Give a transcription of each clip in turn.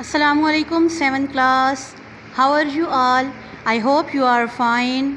Assalamu alaikum 7th class. How are you all? I hope you are fine.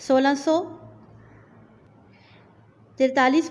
1643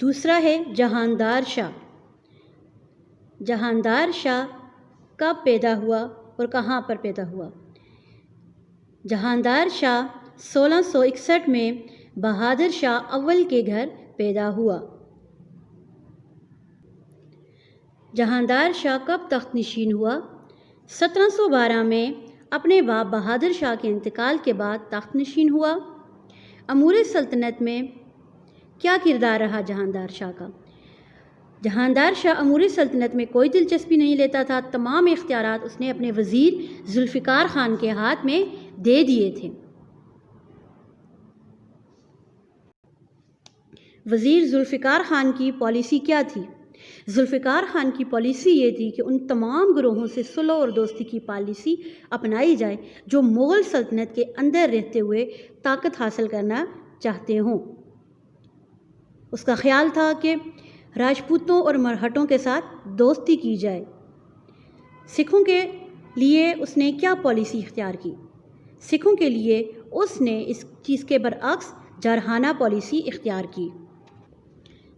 دوسرا ہے جہاندار شاہ۔ جہاندار شاہ کب پیدا ہوا اور کہاں پر پیدا ہوا؟ جہاندار شاہ 1661 میں بہادر شاہ اول کے گھر پیدا ہوا۔ جہاندار شاہ کب تخت نشین ہوا؟ 1712 میں اپنے باپ بہادر شاہ کے انتقال کے بعد تخت نشین ہوا۔ امور سلطنت میں کیا کردار رہا جہاندار شاہ کا؟ جہاندار شاہ امور سلطنت میں کوئی دلچسپی نہیں لیتا تھا، تمام اختیارات اس نے اپنے وزیر ذوالفقار خان کے ہاتھ میں دے دیے تھے۔ وزیر ذوالفقار خان کی پالیسی کیا تھی؟ ذوالفقار خان کی پالیسی یہ تھی کہ ان تمام گروہوں سے صلح اور دوستی کی پالیسی اپنائی جائے جو مغل سلطنت کے اندر رہتے ہوئے طاقت حاصل کرنا چاہتے ہوں۔ اس کا خیال تھا کہ راجپوتوں اور مرہٹوں کے ساتھ دوستی کی جائے۔ سکھوں کے لیے اس نے کیا پالیسی اختیار کی؟ سکھوں کے لیے اس نے اس چیز کے برعکس جارحانہ پالیسی اختیار کی۔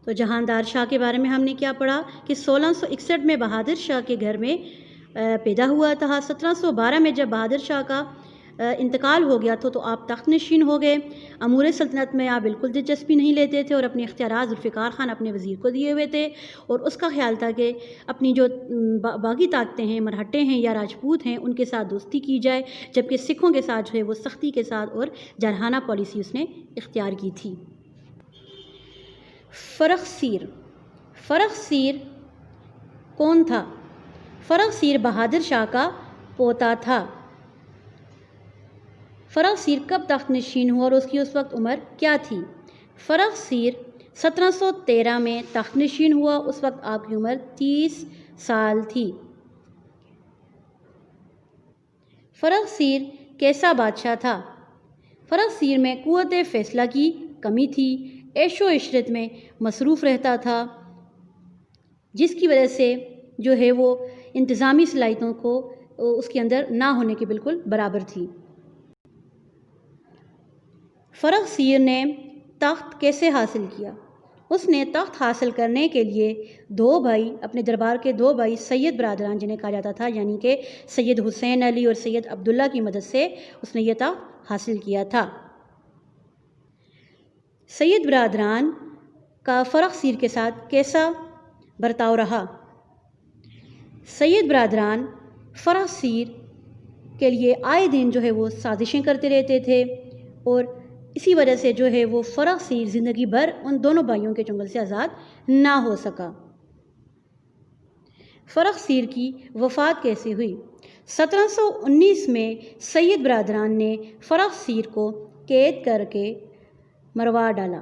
تو جہاندار شاہ کے بارے میں ہم نے کیا پڑھا کہ 1661 میں بہادر شاہ کے گھر میں پیدا ہوا تھا۔ 1712 میں جب بہادر شاہ کا انتقال ہو گیا تو آپ تخت نشین ہو گئے۔ امور سلطنت میں آپ بالکل دلچسپی نہیں لیتے تھے اور اپنے اختیارات ذوالفقار خان اپنے وزیر کو دیے ہوئے تھے، اور اس کا خیال تھا کہ اپنی جو باقی طاقتیں ہیں، مرہٹے ہیں یا راجپوت ہیں، ان کے ساتھ دوستی کی جائے، جبکہ سکھوں کے ساتھ جو ہے وہ سختی کے ساتھ اور جارحانہ پالیسی اس نے اختیار کی تھی۔ فرخ سیر کون تھا؟ فرخ سیر بہادر شاہ کا پوتا تھا۔ فرخ سیر کب تخت نشین ہوا اور اس کی اس وقت عمر کیا تھی؟ فرخ سیر 1713 میں تخت نشین ہوا، اس وقت آپ کی عمر 30 سال تھی۔ فرخ سیر کیسا بادشاہ تھا؟ فرخ سیر میں قوت فیصلہ کی کمی تھی، عیش و عشرت میں مصروف رہتا تھا، جس کی وجہ سے جو ہے وہ انتظامی صلاحیتوں کو اس کے اندر نہ ہونے کے بالکل برابر تھی۔ فرخ سیر نے تخت کیسے حاصل کیا؟ اس نے تخت حاصل کرنے کے لیے دو بھائی، اپنے دربار کے دو بھائی سید برادران جنہیں کہا جاتا تھا، یعنی کہ سید حسین علی اور سید عبداللہ کی مدد سے اس نے یہ تخت حاصل کیا تھا۔ سید برادران کا فرخ سیر کے ساتھ کیسا برتاؤ رہا؟ سید برادران فرخ سیر کے لیے آئے دن جو ہے وہ سازشیں کرتے رہتے تھے، اور اسی وجہ سے جو ہے وہ فرخ سیر زندگی بھر ان دونوں بھائیوں کے چنگل سے آزاد نہ ہو سکا۔ فرخ سیر کی وفات کیسے ہوئی؟ 1719 میں سید برادران نے فرخ سیر کو قید کر کے مروا ڈالا۔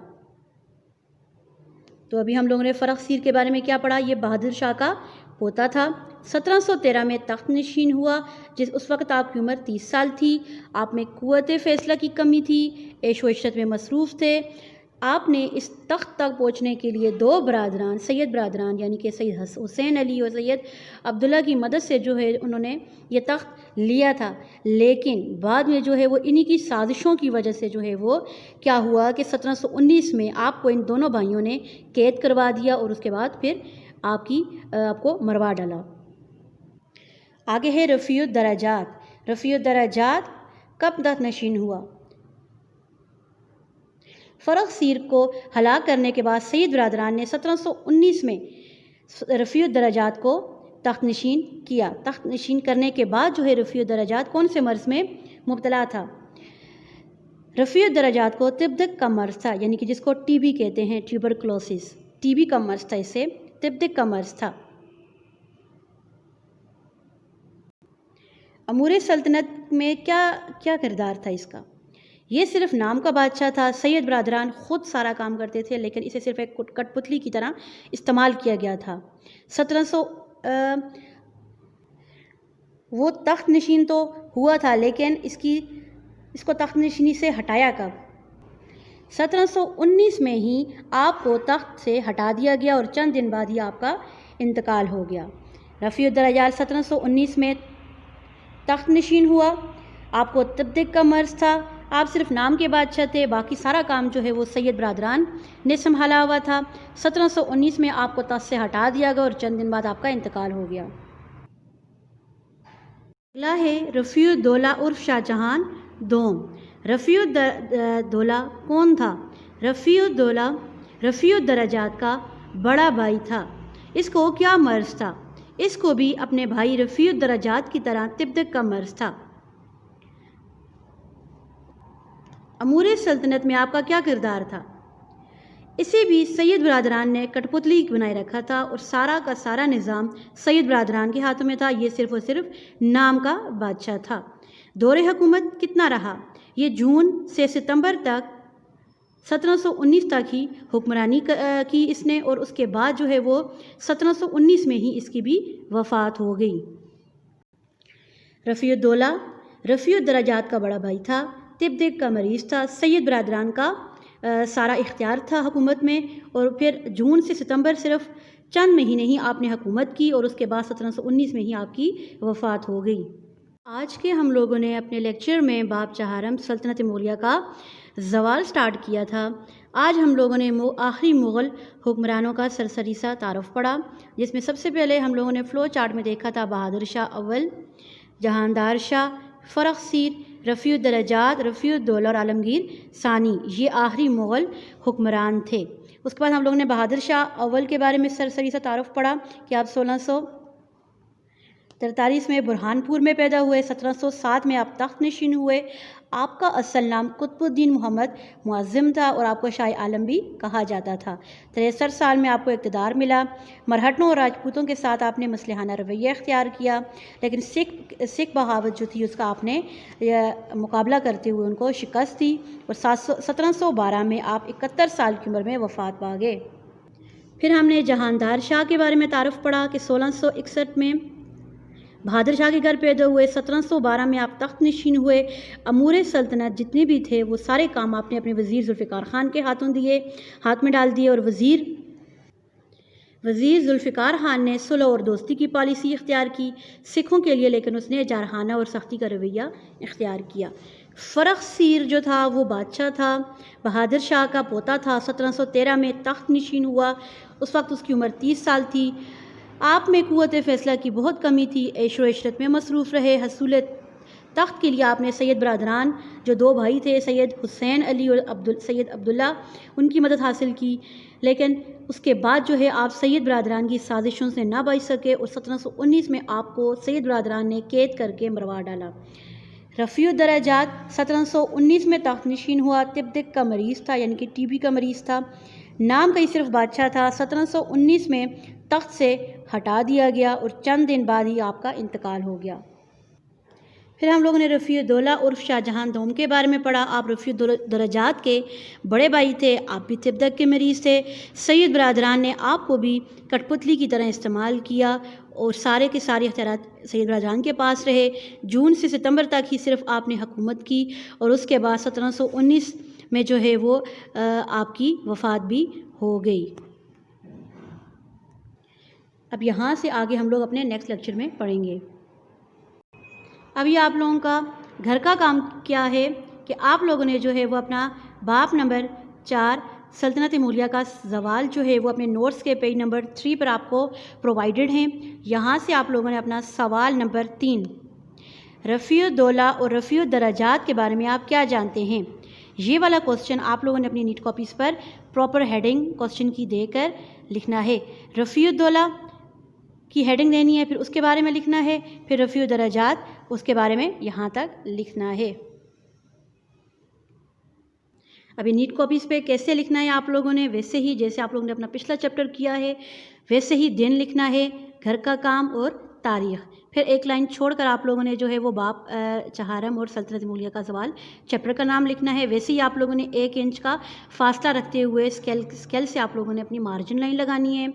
تو ابھی ہم لوگوں نے فرخ سیر کے بارے میں کیا پڑھا؟ یہ بہادر شاہ کا پوتا تھا، 1713 میں تخت نشین ہوا، اس وقت آپ کی عمر 30 سال تھی، آپ میں قوت فیصلہ کی کمی تھی، عیش و عشرت میں مصروف تھے۔ آپ نے اس تخت تک پہنچنے کے لیے دو برادران، سید برادران یعنی کہ سید حسین علی اور سید عبداللہ کی مدد سے جو ہے انہوں نے یہ تخت لیا تھا، لیکن بعد میں جو ہے وہ انہی کی سازشوں کی وجہ سے جو ہے وہ کیا ہوا کہ 1719 میں آپ کو ان دونوں بھائیوں نے قید کروا دیا، اور اس کے بعد پھر آپ کو مروا ڈالا۔ آگے ہے رفیع الدرجات۔ رفیع الدرجات کب تخت نشین ہوا؟ فرخ سیر کو ہلاک کرنے کے بعد سید برادران نے 1719 میں رفیع الدرجات کو تخت نشین کیا۔ تخت نشین کرنے کے بعد جو ہے رفیع الدرجات کون سے مرض میں مبتلا تھا؟ رفیع الدرجات کو تبدک کا مرض تھا، یعنی کہ جس کو ٹی بی کہتے ہیں، ٹیوبرکلوسس، ٹی بی کا مرض تھا، اسے تبدک کا مرض تھا۔ امور سلطنت میں کیا کردار تھا اس کا؟ یہ صرف نام کا بادشاہ تھا، سید برادران خود سارا کام کرتے تھے، لیکن اسے صرف ایک کٹ پتلی کی طرح استعمال کیا گیا تھا۔ 1700 وہ تخت نشین تو ہوا تھا، لیکن اس کو تخت نشینی سے ہٹایا کب؟ 1719 میں ہی آپ کو تخت سے ہٹا دیا گیا، اور چند دن بعد ہی آپ کا انتقال ہو گیا۔ رفیع الدرجات 1719 میں تخت نشین ہوا، آپ کو تبدک کا مرض تھا، آپ صرف نام کے بادشاہ تھے، باقی سارا کام جو ہے وہ سید برادران نے سنبھالا ہوا تھا۔ 1719 میں آپ کو تخت سے ہٹا دیا گیا اور چند دن بعد آپ کا انتقال ہو گیا۔ اگلا ہے رفیع الدولہ عرف شاہ جہان دوم۔ رفیع الدولہ کون تھا؟ رفیع الدولہ رفیع الدرجات کا بڑا بھائی تھا۔ اس کو کیا مرض تھا؟ اس کو بھی اپنے بھائی رفیع الدرجات کی طرح تبدک کا مرض تھا۔ امور سلطنت میں آپ کا کیا کردار تھا؟ اسے بھی سید برادران نے کٹ پتلی بنائے رکھا تھا اور سارا کا سارا نظام سید برادران کے ہاتھوں میں تھا۔ یہ صرف اور صرف نام کا بادشاہ تھا۔ دور حکومت کتنا رہا؟ یہ جون سے ستمبر تک 1719 تک ہی حکمرانی کی اس نے، اور اس کے بعد جو ہے وہ 1719 میں ہی اس کی بھی وفات ہو گئی۔ رفیع الدولہ رفیع الدرجات کا بڑا بھائی تھا، تبدک کا مریض تھا، سید برادران کا سارا اختیار تھا حکومت میں، اور پھر جون سے ستمبر صرف چند مہینے ہی آپ نے حکومت کی اور اس کے بعد 1719 میں ہی آپ کی وفات ہو گئی۔ آج کے ہم لوگوں نے اپنے لیکچر میں باب چہارم سلطنت مغلیہ کا زوال سٹارٹ کیا تھا۔ آج ہم لوگوں نے آخری مغل حکمرانوں کا سرسری سا تعارف پڑھا، جس میں سب سے پہلے ہم لوگوں نے فلو چارٹ میں دیکھا تھا بہادر شاہ اول، جہاندار شاہ، فرخ رفیع الدرجات، رفیع الدولہ اور عالمگیر ثانی، یہ آخری مغل حکمران تھے۔ اس کے بعد ہم لوگوں نے بہادر شاہ اول کے بارے میں سرسری سا تعارف پڑھا کہ آپ 1643 میں برہان پور میں پیدا ہوئے، 1707 میں آپ تخت نشین ہوئے۔ آپ کا اصل نام قطب الدین محمد معظم تھا اور آپ کو شاہ عالم بھی کہا جاتا تھا۔ 63 سال میں آپ کو اقتدار ملا۔ مرہٹوں اور راجپوتوں کے ساتھ آپ نے مصلحانہ رویہ اختیار کیا، لیکن سکھ بغاوت جو تھی اس کا آپ نے مقابلہ کرتے ہوئے ان کو شکست دی، اور 1712 میں آپ 71 سال کی عمر میں وفات پا گئے۔ پھر ہم نے جہاندار شاہ کے بارے میں تعارف پڑھا کہ 1661 میں بہادر شاہ کے گھر پیدا ہوئے، 1712 میں آپ تخت نشین ہوئے۔ امور سلطنت جتنے بھی تھے وہ سارے کام آپ نے اپنے وزیر ذوالفقار خان کے ہاتھ میں ڈال دیے، اور وزیر ذوالفقار خان نے صلح اور دوستی کی پالیسی اختیار کی سکھوں کے لیے، لیکن اس نے جارحانہ اور سختی کا رویہ اختیار کیا۔ فرخ سیر جو تھا وہ بادشاہ تھا، بہادر شاہ کا پوتا تھا، 1713 میں تخت نشین ہوا۔ اس وقت اس کی عمر 30 سال تھی۔ آپ میں قوت فیصلہ کی بہت کمی تھی، عیش و عشرت میں مصروف رہے۔ حصول تخت کے لیے آپ نے سید برادران جو دو بھائی تھے، سید حسین علی اور سید عبداللہ، ان کی مدد حاصل کی، لیکن اس کے بعد جو ہے آپ سید برادران کی سازشوں سے نہ بچ سکے، اور 1719 میں آپ کو سید برادران نے قید کر کے مروا ڈالا۔ رفیع الدرجات 1719 میں تخت نشین ہوا، تبدک کا مریض تھا، یعنی کہ ٹی بی کا مریض تھا، نام کا ہی صرف بادشاہ تھا۔ 1719 میں تخت سے ہٹا دیا گیا اور چند دن بعد ہی آپ کا انتقال ہو گیا۔ پھر ہم لوگوں نے رفیع الدولہ عرف شاہ جہان دوم کے بارے میں پڑھا۔ آپ رفیع الدرجات کے بڑے بھائی تھے، آپ بھی تبدک کے مریض تھے۔ سید برادران نے آپ کو بھی کٹ پتلی کی طرح استعمال کیا اور سارے کے سارے اختیارات سید برادران کے پاس رہے۔ جون سے ستمبر تک ہی صرف آپ نے حکومت کی، اور اس کے بعد 1719 میں جو ہے وہ آپ کی وفات بھی ہو گئی۔ اب یہاں سے آگے ہم لوگ اپنے نیکسٹ لیکچر میں پڑھیں گے۔ اب یہ آپ لوگوں کا گھر کا کام کیا ہے کہ آپ لوگوں نے جو ہے وہ اپنا باب نمبر 4 سلطنت مغلیہ کا زوال جو ہے وہ اپنے نوٹس کے پیج نمبر 3 پر آپ کو پرووائڈڈ ہیں۔ یہاں سے آپ لوگوں نے اپنا سوال نمبر 3 رفیع الدولہ اور رفیع الدرجات کے بارے میں آپ کیا جانتے ہیں، یہ والا کوسچن آپ لوگوں نے اپنی نیٹ کاپیز پر پراپر ہیڈنگ کوسچن کی دے کر لکھنا ہے۔ رفیع الدولہ کی ہیڈنگ دینی ہے، پھر اس کے بارے میں لکھنا ہے، پھر رفیع الدرجات اس کے بارے میں یہاں تک لکھنا ہے۔ ابھی نیٹ کاپیز پہ کیسے لکھنا ہے آپ لوگوں نے، ویسے ہی جیسے آپ لوگوں نے اپنا پچھلا چیپٹر کیا ہے ویسے ہی دن لکھنا ہے، گھر کا کام اور تاریخ، پھر ایک لائن چھوڑ کر آپ لوگوں نے جو ہے وہ باب چہارم اور سلطنت مغلیہ کا زوال چیپٹر کا نام لکھنا ہے۔ ویسے ہی آپ لوگوں نے 1 انچ کا فاصلہ رکھتے ہوئے اسکیل سے آپ لوگوں نے اپنی مارجن لائن لگانی ہے،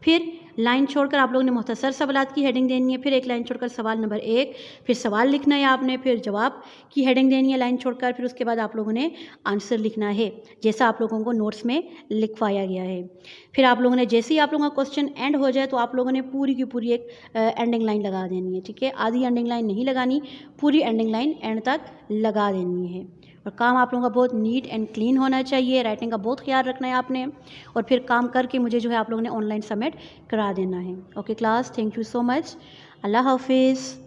پھر لائن چھوڑ کر آپ لوگوں نے مختصر سوالات کی ہیڈنگ دینی ہے، پھر ایک لائن چھوڑ کر سوال نمبر 1، پھر سوال لکھنا ہے آپ نے، پھر جواب کی ہیڈنگ دینی ہے لائن چھوڑ کر، پھر اس کے بعد آپ لوگوں نے آنسر لکھنا ہے جیسا آپ لوگوں کو نوٹس میں لکھوایا گیا ہے۔ پھر آپ لوگوں نے جیسے ہی آپ لوگوں کا کوسچن اینڈ ہو جائے تو آپ لوگوں نے پوری کی پوری ایک اینڈنگ لائن لگا دینی ہے، ٹھیک ہے، آدھی اینڈنگ لائن نہیں لگانی، پوری اینڈنگ لائن اینڈ تک لگا دینی ہے۔ اور کام آپ لوگوں کا بہت نیٹ اینڈ کلین ہونا چاہیے. رائٹنگ کا بہت خیال رکھنا ہے آپ نے, اور پھر کام کر کے مجھے جو ہے آپ لوگوں نے آن لائن سبمٹ کرا دینا ہے. Okay class, thank you so much. اللہ حافظ.